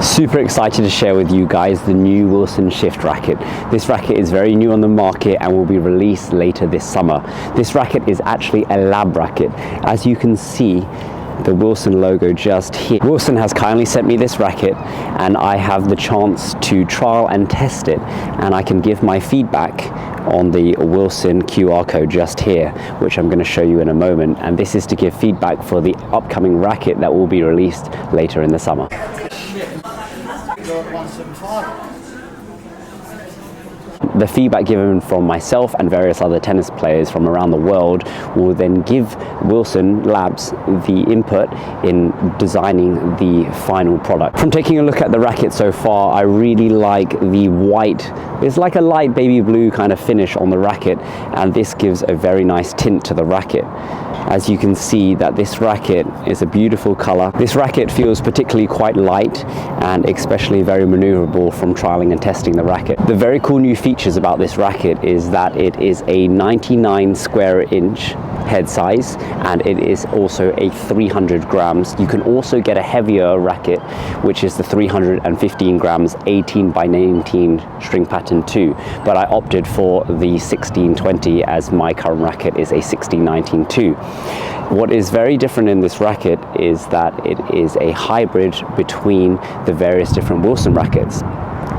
Super excited to share with you guys the new Wilson Shift racket. This racket is very new on the market and will be released later this summer. This racket is actually a lab racket. As you can see, the Wilson logo just here. Wilson has kindly sent me this racket and I have the chance to trial and test it, and I can give my feedback on the Wilson QR code just here, which I'm going to show you in a moment. And this is to give feedback for the upcoming racket that will be released later in the summer. The feedback given from myself and various other tennis players from around the world will then give Wilson Labs the input in designing the final product. From taking a look at the racket so far, I really like the white. It's like a light baby blue kind of finish on the racket, and this gives a very nice tint to the racket. As you can see that this racket is a beautiful color. This racket feels particularly quite light and especially very maneuverable from trialing and testing the racket. The very cool new features about this racket is that it is a 99 square inch head size, and it is also a 300 grams. You can also get a heavier racket, which is the 315 grams 18 by 19 string pattern 2, but I opted for the 1620 as my current racket is a 1619 2. What is very different in this racket is that it is a hybrid between the various different Wilson rackets.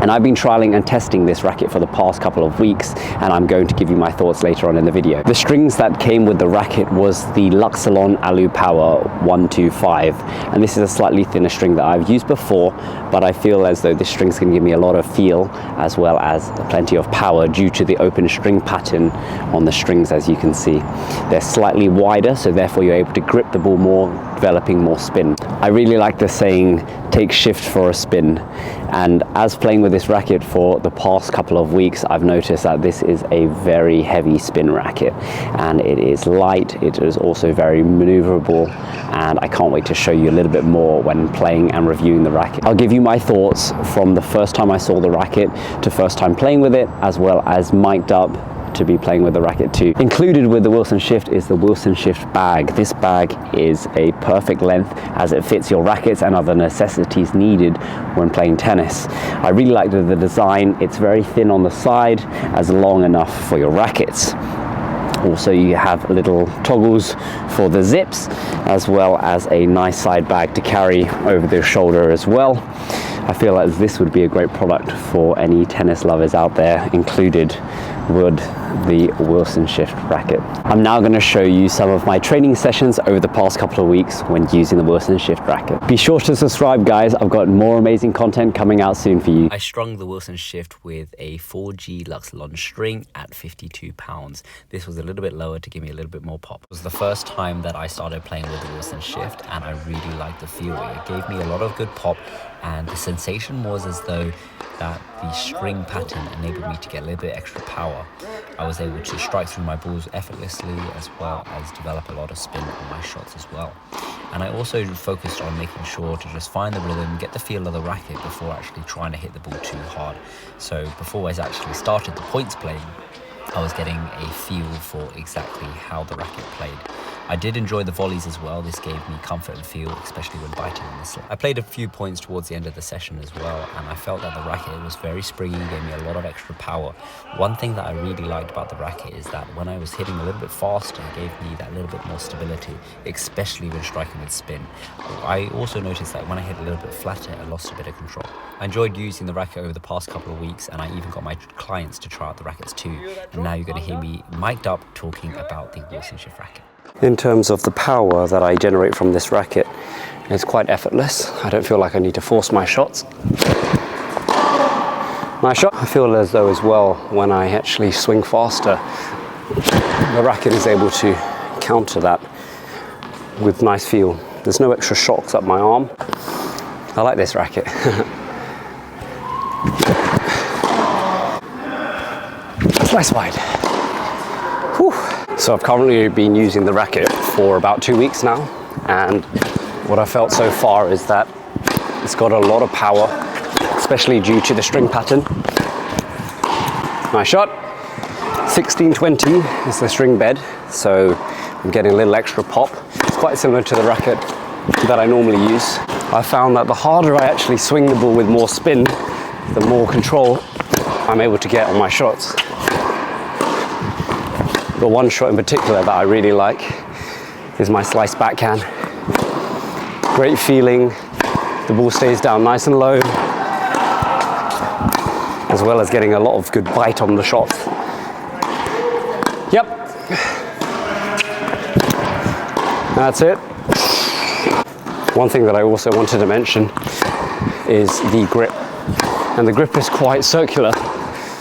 And I've been trialing and testing this racket for the past couple of weeks, and I'm going to give you my thoughts later on in the video. The strings that came with the racket was the Luxilon Alu Power 125, and this is a slightly thinner string that I've used before, but I feel as though this string's going to give me a lot of feel as well as plenty of power due to the open string pattern on the strings. As you can see, they're slightly wider, so therefore you're able to grip the ball more, developing more spin. I really like the saying, take shift for a spin, and as playing with this racket for the past couple of weeks, I've noticed that this is a very heavy spin racket, and it is light, it is also very maneuverable, and I can't wait to show you a little bit more when playing and reviewing the racket. I'll give you my thoughts from the first time I saw the racket to first time playing with it, as well as mic'd up to be playing with the racket too. Included with the Wilson Shift is the Wilson Shift bag. This bag is a perfect length as it fits your rackets and other necessities needed when playing tennis. I really like the design. It's very thin on the side, as long enough for your rackets. Also, you have little toggles for the zips, as well as a nice side bag to carry over the shoulder as well. I feel like this would be a great product for any tennis lovers out there, included would the Wilson Shift racket. I'm now going to show you some of my training sessions over the past couple of weeks when using the Wilson Shift racket. Be sure to subscribe, guys. I've got more amazing content coming out soon for you. I strung the Wilson Shift with a 4G Luxilon string at 52 pounds. This was a little bit lower to give me a little bit more pop. It was the first time that I started playing with the Wilson Shift, and I really liked the feel. It gave me a lot of good pop, and the sensation was as though that the string pattern enabled me to get a little bit extra power. I was able to strike through my balls effortlessly, as well as develop a lot of spin on my shots as well. And I also focused on making sure to just find the rhythm, get the feel of the racket before actually trying to hit the ball too hard. So before I actually started the points playing, I was getting a feel for exactly how the racket played. I did enjoy the volleys as well. This gave me comfort and feel, especially when biting on the slip. I played a few points towards the end of the session as well, and I felt that the racket was very springy, gave me a lot of extra power. One thing that I really liked about the racket is that when I was hitting a little bit faster, it gave me that little bit more stability, especially when striking with spin. I also noticed that when I hit a little bit flatter, I lost a bit of control. I enjoyed using the racket over the past couple of weeks, and I even got my clients to try out the rackets too. And now you're going to hear me mic'd up talking about the Wilson Shift racket. In terms of the power that I generate from this racket, it's quite effortless. I don't feel like I need to force my shots. My shot, I feel as though as well, when I actually swing faster, the racket is able to counter that with nice feel. There's no extra shocks up my arm. I like this racket. Slice wide. Whew. So I've currently been using the racket for about 2 weeks now, and what I felt so far is that it's got a lot of power, especially due to the string pattern. My shot, 1620 is the string bed, so I'm getting a little extra pop. It's quite similar to the racket that I normally use. I found that the harder I actually swing the ball with more spin, the more control I'm able to get on my shots. The one shot in particular that I really like is my slice backhand. Great feeling, the ball stays down nice and low, as well as getting a lot of good bite on the shots. Yep. That's it. One thing that I also wanted to mention is the grip. And the grip is quite circular,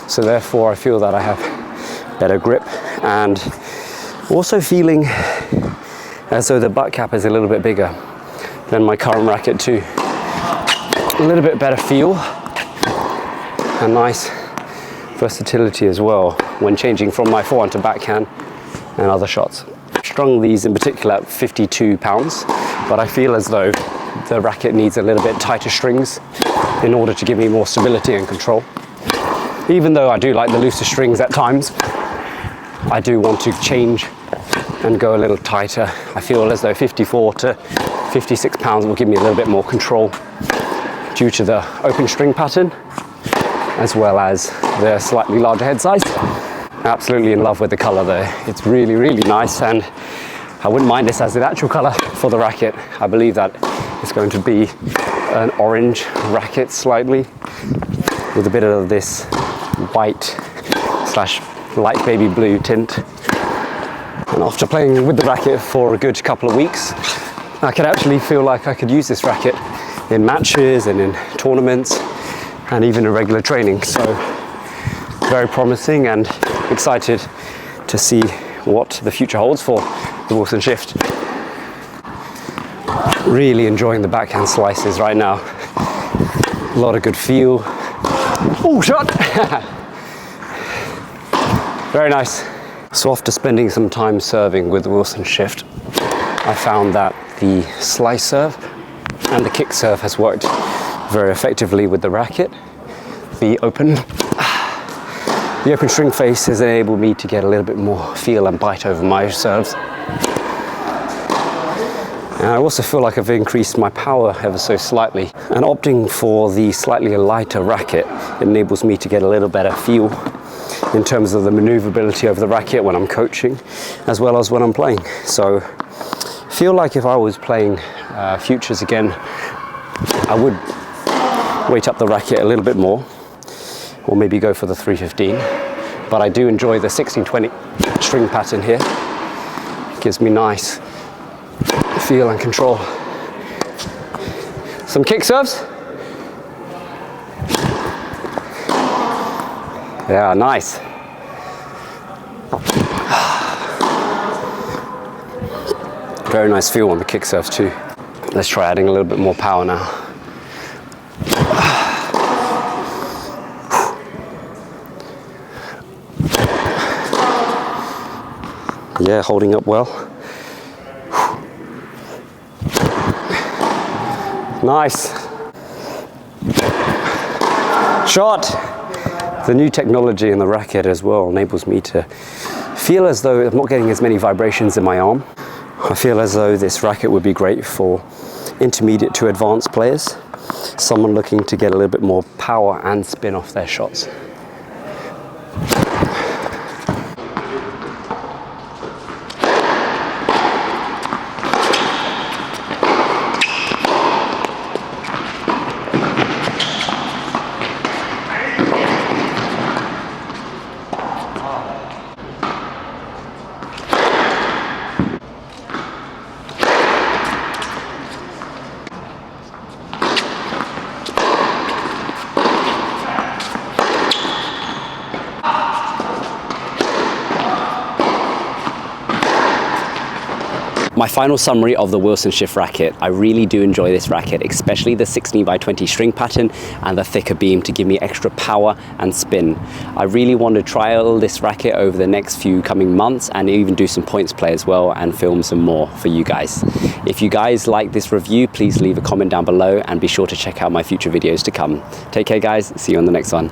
so therefore I feel that I have better grip, and also feeling as though the butt cap is a little bit bigger than my current racket too. A little bit better feel and nice versatility as well when changing from my forehand to backhand and other shots. Strung these in particular at 52 pounds, but I feel as though the racket needs a little bit tighter strings in order to give me more stability and control. Even though I do like the looser strings at times, I do want to change and go a little tighter. I feel as though 54 to 56 pounds will give me a little bit more control due to the open string pattern, as well as the slightly larger head size. Absolutely in love with the color there. It's really, really nice, and I wouldn't mind this as the actual color for the racket. I believe that it's going to be an orange racket slightly, with a bit of this white slash light baby blue tint. And after playing with the racket for a good couple of weeks, I could actually feel like I could use this racket in matches and in tournaments and even in regular training. So very promising, and excited to see what the future holds for the Wilson Shift. Really enjoying the backhand slices right now. A lot of good feel. Oh, shot! Very nice. So after spending some time serving with the Wilson Shift, I found that the slice serve and the kick serve has worked very effectively with the racket. The open string face has enabled me to get a little bit more feel and bite over my serves. And I also feel like I've increased my power ever so slightly. And opting for the slightly lighter racket enables me to get a little better feel in terms of the maneuverability over the racket when I'm coaching, as well as when I'm playing. So I feel like if I was playing futures again, I would weight up the racket a little bit more, or maybe go for the 315. But I do enjoy the 16-20 string pattern here. It gives me nice feel and control. Some kick serves. Yeah, nice. Very nice feel on the kick serves too. Let's try adding a little bit more power now. Yeah, holding up well. Nice. Shot. The new technology in the racket as well enables me to feel as though I'm not getting as many vibrations in my arm. I feel as though this racket would be great for intermediate to advanced players, someone looking to get a little bit more power and spin off their shots. My final summary of the Wilson Shift racket. I really do enjoy this racket, especially the 16x20 string pattern and the thicker beam to give me extra power and spin. I really want to trial this racket over the next few coming months and even do some points play as well and film some more for you guys. If you guys like this review, please leave a comment down below and be sure to check out my future videos to come. Take care guys, see you on the next one.